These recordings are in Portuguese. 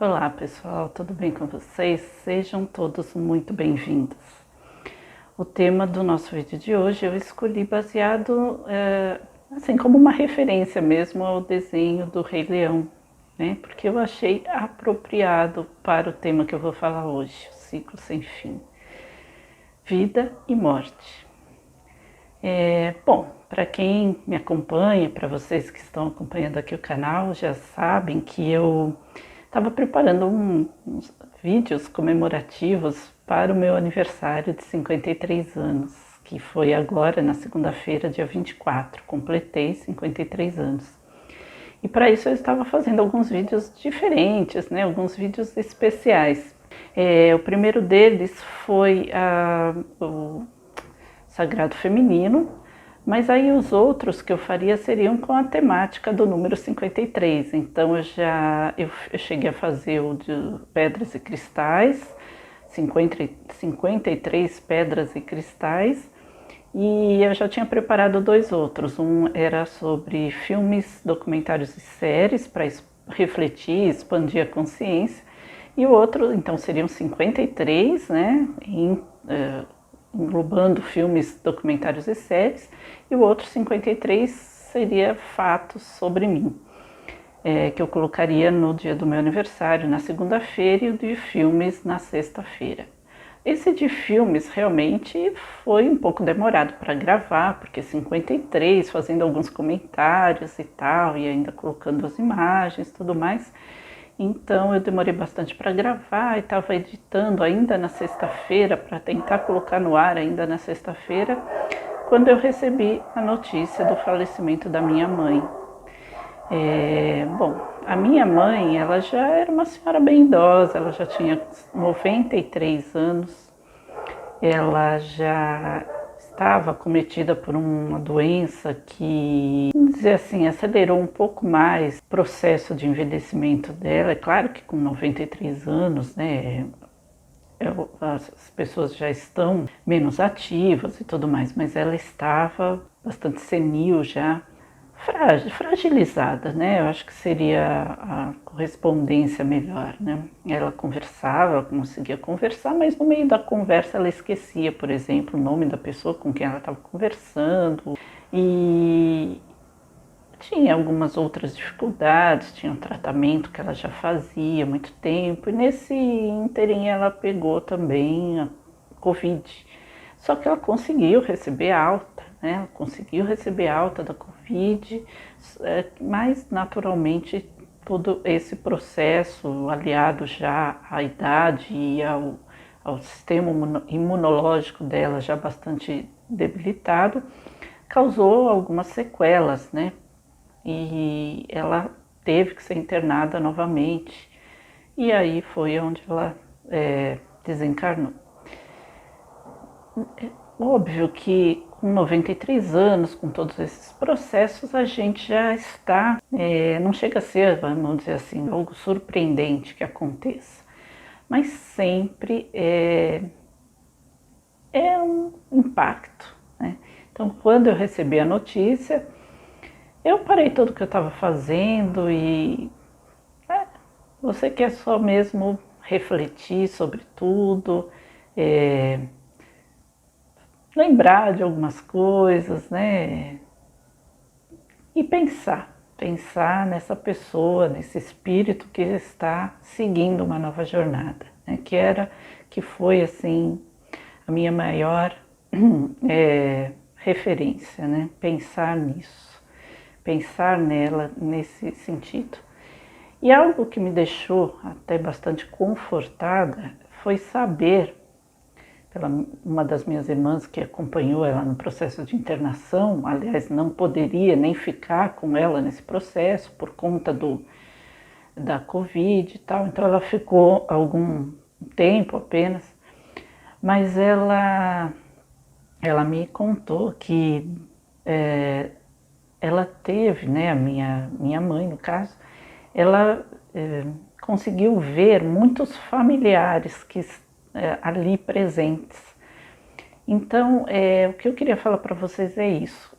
Olá pessoal, tudo bem com vocês? Sejam todos muito bem-vindos. O tema do nosso vídeo de hoje eu escolhi baseado, assim como uma referência mesmo ao desenho do Rei Leão, né? Porque eu achei apropriado para o tema que eu vou falar hoje, o ciclo sem fim, vida e morte. Bom, para quem me acompanha, para vocês que estão acompanhando aqui o canal, já sabem que eu estava preparando uns vídeos comemorativos para o meu aniversário de 53 anos, que foi agora na segunda-feira, dia 24, completei 53 anos. E para isso eu estava fazendo alguns vídeos diferentes, né? Alguns vídeos especiais. O primeiro deles foi o Sagrado Feminino, mas aí os outros que eu faria seriam com a temática do número 53. Então eu cheguei a fazer o de pedras e cristais, 53 pedras e cristais, e eu já tinha preparado dois outros. Um era sobre filmes, documentários e séries para refletir, expandir a consciência, e o outro, então, seriam 53, né, englobando filmes, documentários e séries, e o outro 53 seria fatos sobre mim, que eu colocaria no dia do meu aniversário, na segunda-feira, e o de filmes na sexta-feira. Esse de filmes realmente foi um pouco demorado para gravar, porque 53, fazendo alguns comentários e tal, e ainda colocando as imagens e tudo mais. Então eu demorei bastante para gravar e estava editando ainda na sexta-feira para tentar colocar no ar ainda na sexta-feira, quando eu recebi a notícia do falecimento da minha mãe. Bom, a minha mãe, ela já era uma senhora bem idosa, ela já tinha 93 anos, ela já estava acometida por uma doença que, vamos dizer assim, acelerou um pouco mais o processo de envelhecimento dela. É claro que com 93 anos, né, as pessoas já estão menos ativas e tudo mais, mas ela estava bastante senil já, fragilizada, né? Eu acho que seria a correspondência melhor, né? Ela conversava, ela conseguia conversar, mas no meio da conversa ela esquecia, por exemplo, o nome da pessoa com quem ela estava conversando, e tinha algumas outras dificuldades, tinha um tratamento que ela já fazia há muito tempo, e nesse ínterim ela pegou também a Covid. Só que ela conseguiu receber alta, né? Ela conseguiu receber alta da Covid, mas naturalmente todo esse processo, aliado já à idade e ao sistema imunológico dela já bastante debilitado, causou algumas sequelas, né? E ela teve que ser internada novamente, e aí foi onde ela desencarnou. É óbvio que com 93 anos, com todos esses processos, a gente já está, não chega a ser, vamos dizer assim, algo surpreendente que aconteça, mas sempre é um impacto, né? Então, quando eu recebi a notícia, eu parei tudo que eu estava fazendo e você quer só mesmo refletir sobre tudo, lembrar de algumas coisas, né? E pensar nessa pessoa, nesse espírito que está seguindo uma nova jornada, né? Que foi assim a minha maior referência, né? Pensar nisso, pensar nela nesse sentido. E algo que me deixou até bastante confortada foi saber, pela uma das minhas irmãs que acompanhou ela no processo de internação, aliás, não poderia nem ficar com ela nesse processo por conta da Covid e tal, então ela ficou algum tempo apenas, mas ela me contou que ela teve, né, a minha mãe no caso, ela conseguiu ver muitos familiares que ali presentes. Então, o que eu queria falar para vocês é isso.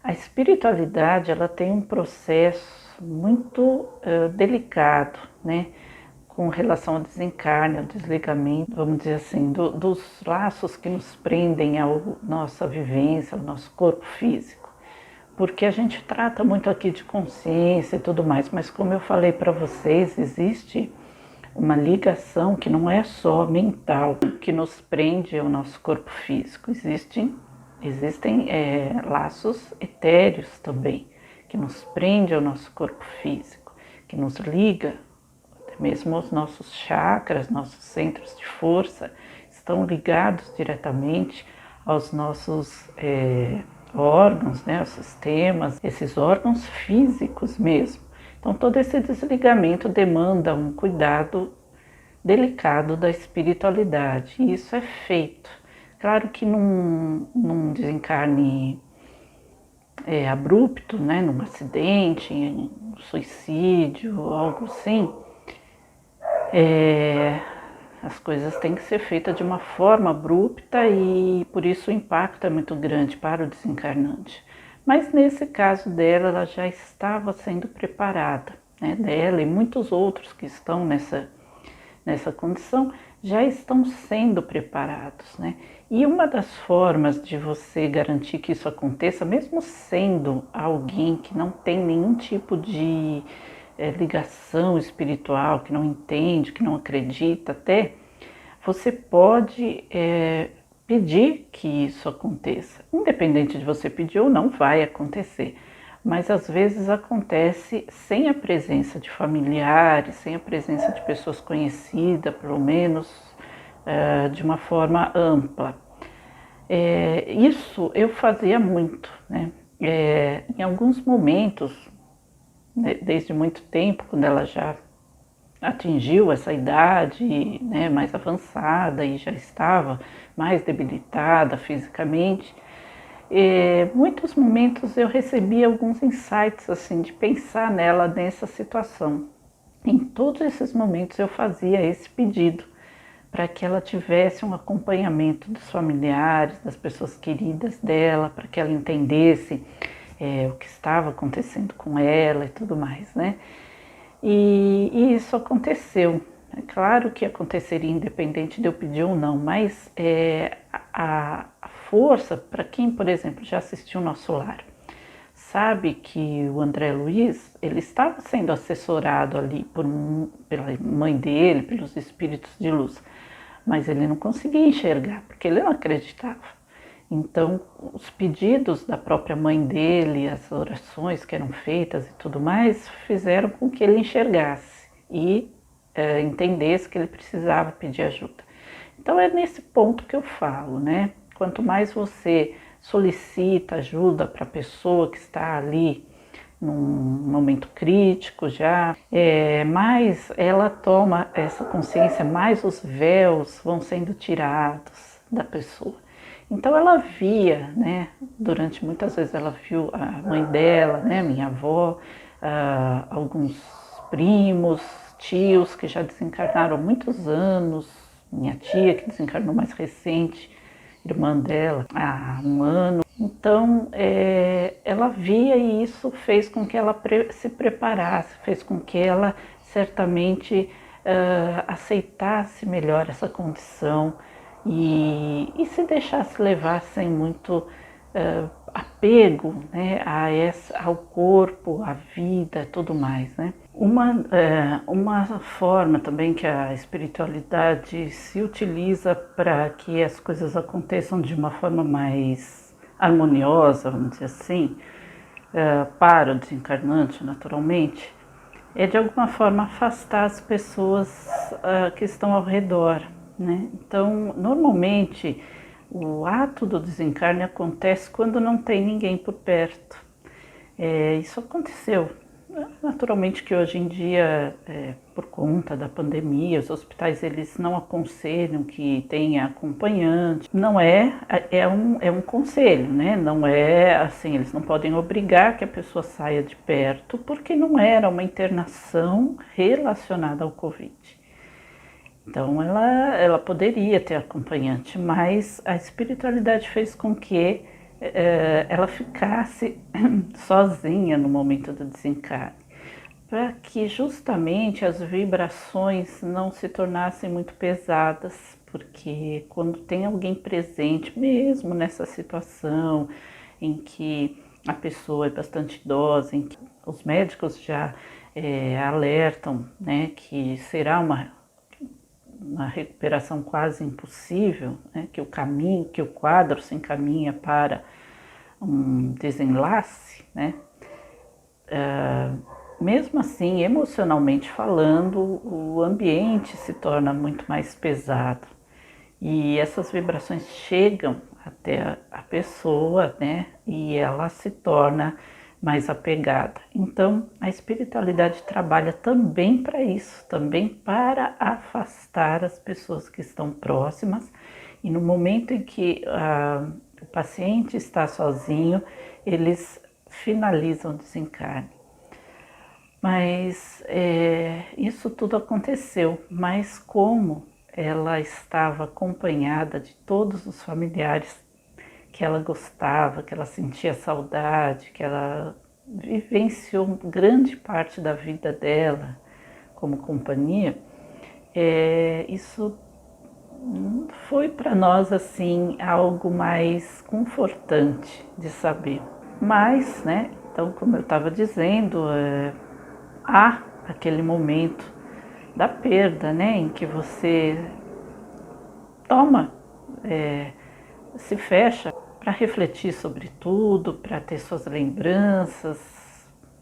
A espiritualidade, ela tem um processo muito delicado, né, com relação ao desencarne, ao desligamento, vamos dizer assim, dos laços que nos prendem à nossa vivência, ao nosso corpo físico. Porque a gente trata muito aqui de consciência e tudo mais, mas como eu falei para vocês, existe uma ligação que não é só mental, que nos prende ao nosso corpo físico. Existem laços etéreos também, que nos prende ao nosso corpo físico, que nos liga, até mesmo os nossos chakras, nossos centros de força, estão ligados diretamente aos nossos órgãos, né, os sistemas, esses órgãos físicos mesmo. Então, todo esse desligamento demanda um cuidado delicado da espiritualidade, e isso é feito. Claro que num desencarne abrupto, né, num acidente, um suicídio, algo assim, as coisas têm que ser feitas de uma forma abrupta e por isso o impacto é muito grande para o desencarnante. Mas nesse caso dela, ela já estava sendo preparada, né? Dela e muitos outros que estão nessa condição já estão sendo preparados, né? E uma das formas de você garantir que isso aconteça, mesmo sendo alguém que não tem nenhum tipo de ligação espiritual, que não entende, que não acredita até, você pode pedir que isso aconteça. Independente de você pedir ou não, vai acontecer. Mas às vezes acontece sem a presença de familiares, sem a presença de pessoas conhecidas, pelo menos de uma forma ampla. Isso eu fazia muito, né? Em alguns momentos, né, desde muito tempo, quando ela já atingiu essa idade, né, mais avançada e já estava mais debilitada fisicamente, muitos momentos eu recebi alguns insights assim de pensar nela nessa situação. Em todos esses momentos eu fazia esse pedido para que ela tivesse um acompanhamento dos familiares, das pessoas queridas dela, para que ela entendesse o que estava acontecendo com ela e tudo mais, né? E isso aconteceu. É claro que aconteceria independente de eu pedir ou não, mas a força, para quem, por exemplo, já assistiu o Nosso Lar, sabe que o André Luiz, ele estava sendo assessorado ali pela mãe dele, pelos espíritos de luz, mas ele não conseguia enxergar, porque ele não acreditava. Então, os pedidos da própria mãe dele, as orações que eram feitas e tudo mais, fizeram com que ele enxergasse e entendesse que ele precisava pedir ajuda. Então, é nesse ponto que eu falo, né? Quanto mais você solicita ajuda para a pessoa que está ali num momento crítico já, mais ela toma essa consciência, mais os véus vão sendo tirados da pessoa. Então ela via, né, durante muitas vezes ela viu a mãe dela, né, minha avó, alguns primos, tios que já desencarnaram há muitos anos, minha tia que desencarnou mais recente, irmã dela há 1 ano. Então ela via e isso fez com que ela se preparasse, fez com que ela certamente aceitasse melhor essa condição e se deixasse levar sem muito apego, né, ao corpo, à vida, tudo mais, né? Uma forma também que a espiritualidade se utiliza para que as coisas aconteçam de uma forma mais harmoniosa, vamos dizer assim, para o desencarnante, naturalmente, é de alguma forma afastar as pessoas que estão ao redor, né? Então, normalmente, o ato do desencarne acontece quando não tem ninguém por perto. Isso aconteceu. Naturalmente que hoje em dia, por conta da pandemia, os hospitais eles não aconselham que tenha acompanhante. Não é um conselho, né? Não é assim, eles não podem obrigar que a pessoa saia de perto, porque não era uma internação relacionada ao Covid. Então ela poderia ter acompanhante, mas a espiritualidade fez com que ela ficasse sozinha no momento do desencarne. para que justamente as vibrações não se tornassem muito pesadas, porque quando tem alguém presente, mesmo nessa situação em que a pessoa é bastante idosa, em que os médicos já alertam, né, que será uma recuperação quase impossível, né, que o quadro se encaminha para um desenlace, né? Mesmo assim, emocionalmente falando, o ambiente se torna muito mais pesado e essas vibrações chegam até a pessoa, né? E ela se torna mais apegada. Então, a espiritualidade trabalha também para isso, também para afastar as pessoas que estão próximas. E no momento em que o paciente está sozinho, eles finalizam o desencarne. Mas isso tudo aconteceu, mas como ela estava acompanhada de todos os familiares que ela gostava, que ela sentia saudade, que ela vivenciou grande parte da vida dela como companhia, isso foi para nós assim algo mais confortante de saber. Mas, né, então como eu estava dizendo, há aquele momento da perda, né, em que você toma, se fecha para refletir sobre tudo, para ter suas lembranças,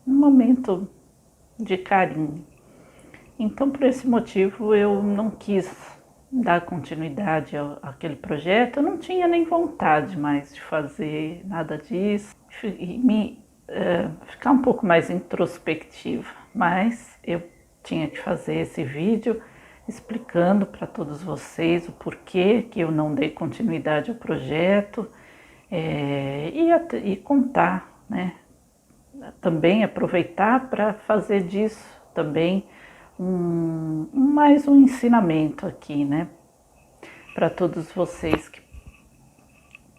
um momento de carinho. Então, por esse motivo, eu não quis dar continuidade àquele projeto, eu não tinha nem vontade mais de fazer nada disso, e ficar um pouco mais introspectiva, mas eu tinha que fazer esse vídeo explicando para todos vocês o porquê que eu não dei continuidade ao projeto e contar, né? Também aproveitar para fazer disso também mais um ensinamento aqui, né? Para todos vocês que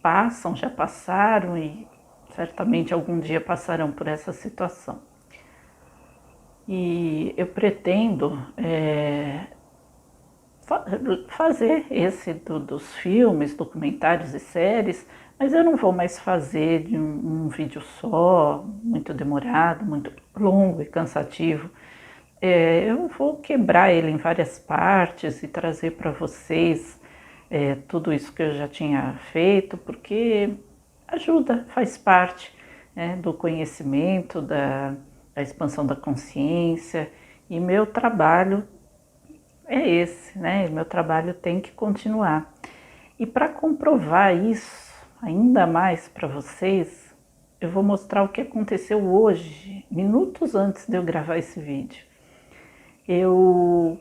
passam, já passaram e certamente algum dia passarão por essa situação. E eu pretendo fazer esse dos filmes, documentários e séries, mas eu não vou mais fazer de um vídeo só, muito demorado, muito longo e cansativo. Eu vou quebrar ele em várias partes e trazer para vocês tudo isso que eu já tinha feito, porque ajuda, faz parte, né, do conhecimento, da expansão da consciência, e meu trabalho é esse, né? Meu trabalho tem que continuar. E para comprovar isso ainda mais para vocês, eu vou mostrar o que aconteceu hoje, minutos antes de eu gravar esse vídeo. Eu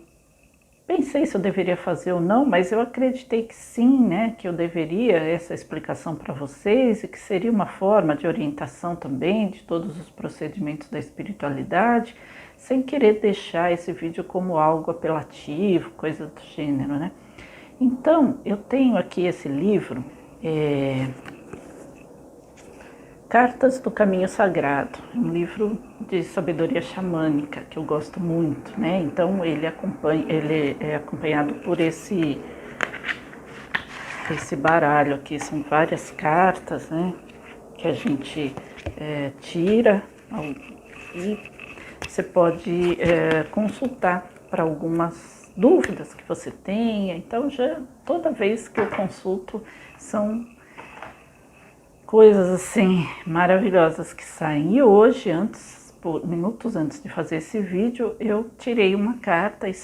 pensei se eu deveria fazer ou não, mas eu acreditei que sim, né? Que eu deveria essa explicação para vocês e que seria uma forma de orientação também de todos os procedimentos da espiritualidade, sem querer deixar esse vídeo como algo apelativo, coisa do gênero, né? Então, eu tenho aqui esse livro, Cartas do Caminho Sagrado, um livro de sabedoria xamânica que eu gosto muito, né? Então ele é acompanhado por esse baralho aqui, são várias cartas, né? Que a gente tira e você pode consultar para algumas dúvidas que você tenha. Então toda vez que eu consulto são coisas assim maravilhosas que saem. E hoje, minutos antes de fazer esse vídeo, eu tirei uma carta e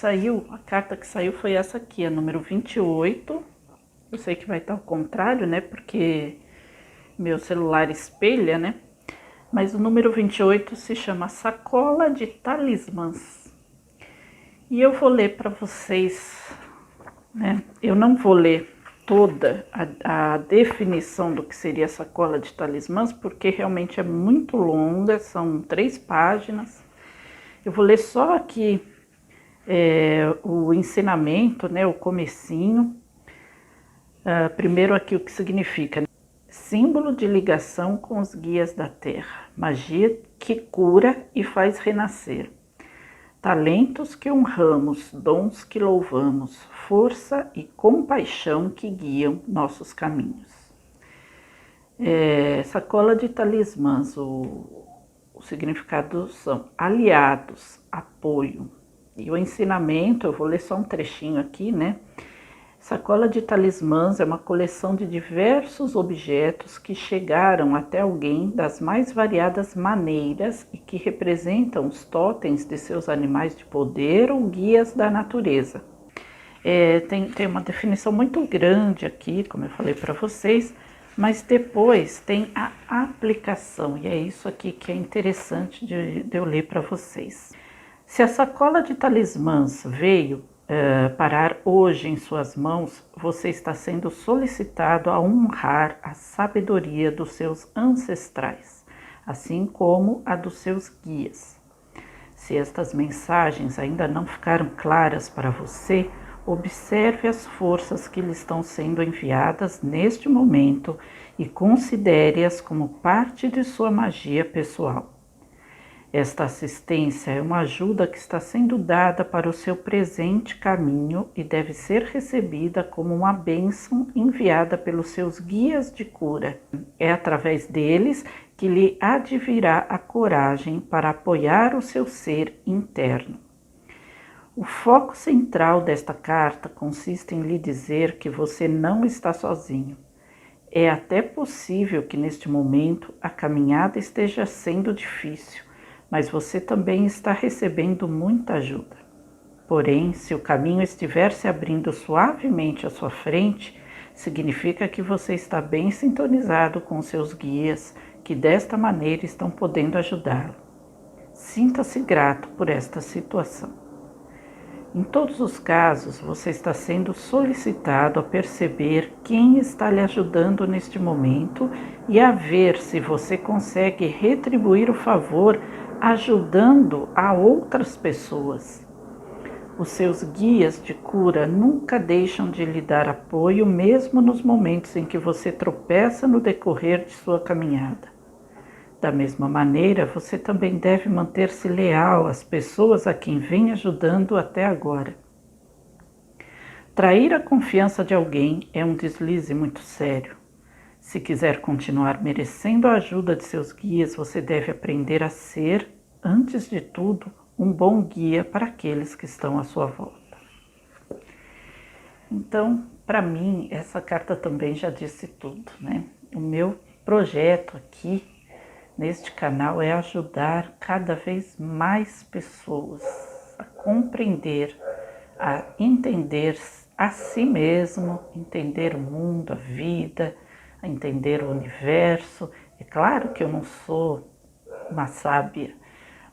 a carta que saiu foi essa aqui, a número 28. Eu sei que vai estar ao contrário, né, porque meu celular espelha, né, mas o número 28 se chama Sacola de Talismãs. E eu vou ler para vocês, né, eu não vou ler toda a definição do que seria sacola de talismãs, porque realmente é muito longa, são 3 páginas. Eu vou ler só aqui o ensinamento, né, o comecinho. Primeiro aqui o que significa: símbolo de ligação com os guias da terra, magia que cura e faz renascer. talentos que honramos, dons que louvamos, força e compaixão que guiam nossos caminhos. Sacola de talismãs, o significado são aliados, apoio. E o ensinamento, eu vou ler só um trechinho aqui, né? Sacola de talismãs é uma coleção de diversos objetos que chegaram até alguém das mais variadas maneiras e que representam os totens de seus animais de poder ou guias da natureza. Tem uma definição muito grande aqui, como eu falei para vocês, mas depois tem a aplicação, e é isso aqui que é interessante de eu ler para vocês. Se a sacola de talismãs veio parar hoje em suas mãos, você está sendo solicitado a honrar a sabedoria dos seus ancestrais, assim como a dos seus guias. Se estas mensagens ainda não ficaram claras para você, observe as forças que lhe estão sendo enviadas neste momento e considere-as como parte de sua magia pessoal. Esta assistência é uma ajuda que está sendo dada para o seu presente caminho e deve ser recebida como uma bênção enviada pelos seus guias de cura. É através deles que lhe advirá a coragem para apoiar o seu ser interno. O foco central desta carta consiste em lhe dizer que você não está sozinho. É até possível que neste momento a caminhada esteja sendo difícil, mas você também está recebendo muita ajuda. Porém, se o caminho estiver se abrindo suavemente à sua frente, significa que você está bem sintonizado com seus guias, que desta maneira estão podendo ajudá-lo. Sinta-se grato por esta situação. Em todos os casos, você está sendo solicitado a perceber quem está lhe ajudando neste momento e a ver se você consegue retribuir o favor ajudando a outras pessoas. Os seus guias de cura nunca deixam de lhe dar apoio, mesmo nos momentos em que você tropeça no decorrer de sua caminhada. Da mesma maneira, você também deve manter-se leal às pessoas a quem vem ajudando até agora. Trair a confiança de alguém é um deslize muito sério. Se quiser continuar merecendo a ajuda de seus guias, você deve aprender a ser, antes de tudo, um bom guia para aqueles que estão à sua volta. Então, para mim, essa carta também já disse tudo, né? O meu projeto aqui neste canal é ajudar cada vez mais pessoas a compreender, a entender a si mesmo, entender o mundo, a vida, a entender o universo. É claro que eu não sou uma sábia,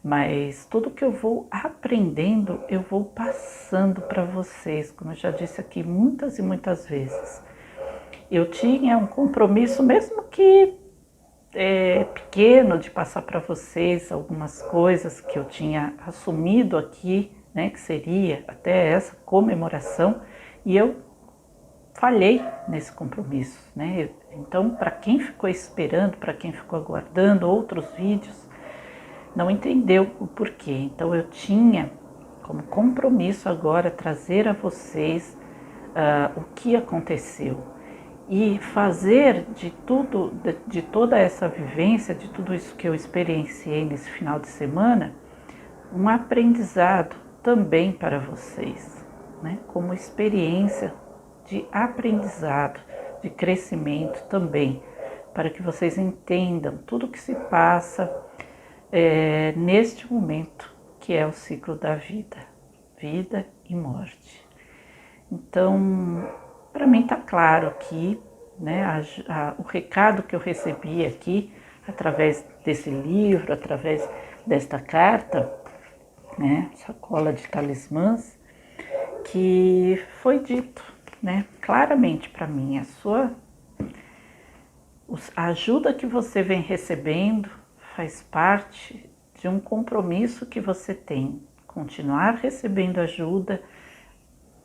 mas tudo que eu vou aprendendo, eu vou passando para vocês, como eu já disse aqui muitas e muitas vezes. Eu tinha um compromisso, mesmo que pequeno, de passar para vocês algumas coisas que eu tinha assumido aqui, né, que seria até essa comemoração, e eu falhei nesse compromisso, né? Então, para quem ficou esperando, para quem ficou aguardando outros vídeos, não entendeu o porquê. Então, eu tinha como compromisso agora trazer a vocês o que aconteceu e fazer de toda essa vivência, de tudo isso que eu experienciei nesse final de semana, um aprendizado também para vocês, né? Como experiência de aprendizado, de crescimento também, para que vocês entendam tudo o que se passa neste momento, que é o ciclo da vida, vida e morte. Então, para mim está claro aqui, né, o recado que eu recebi aqui, através desse livro, através desta carta, né, Sacola de Talismãs, que foi dito, né, claramente para mim, a ajuda que você vem recebendo faz parte de um compromisso que você tem, continuar recebendo ajuda,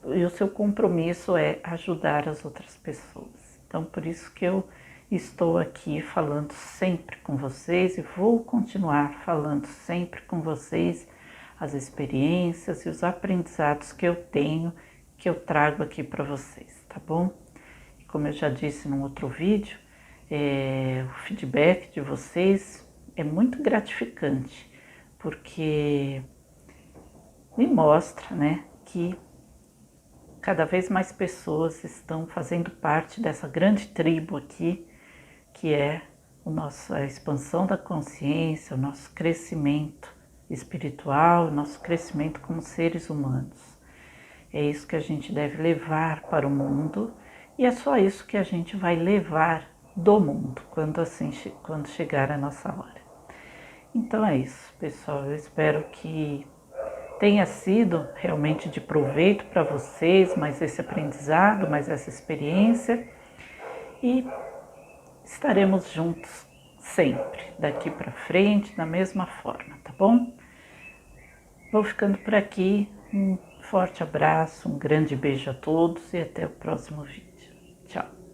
e o seu compromisso é ajudar as outras pessoas. Então, por isso que eu estou aqui falando sempre com vocês e vou continuar falando sempre com vocês as experiências e os aprendizados que eu tenho, que eu trago aqui para vocês, tá bom? E como eu já disse num outro vídeo, o feedback de vocês é muito gratificante, porque me mostra, né, que cada vez mais pessoas estão fazendo parte dessa grande tribo aqui, que é a expansão da consciência, o nosso crescimento espiritual, o nosso crescimento como seres humanos. É isso que a gente deve levar para o mundo e é só isso que a gente vai levar do mundo quando chegar a nossa hora. Então é isso, pessoal. Eu espero que tenha sido realmente de proveito para vocês, mais esse aprendizado, mais essa experiência, e estaremos juntos sempre, daqui para frente, da mesma forma, tá bom? Vou ficando por aqui, um forte abraço, um grande beijo a todos e até o próximo vídeo. Tchau!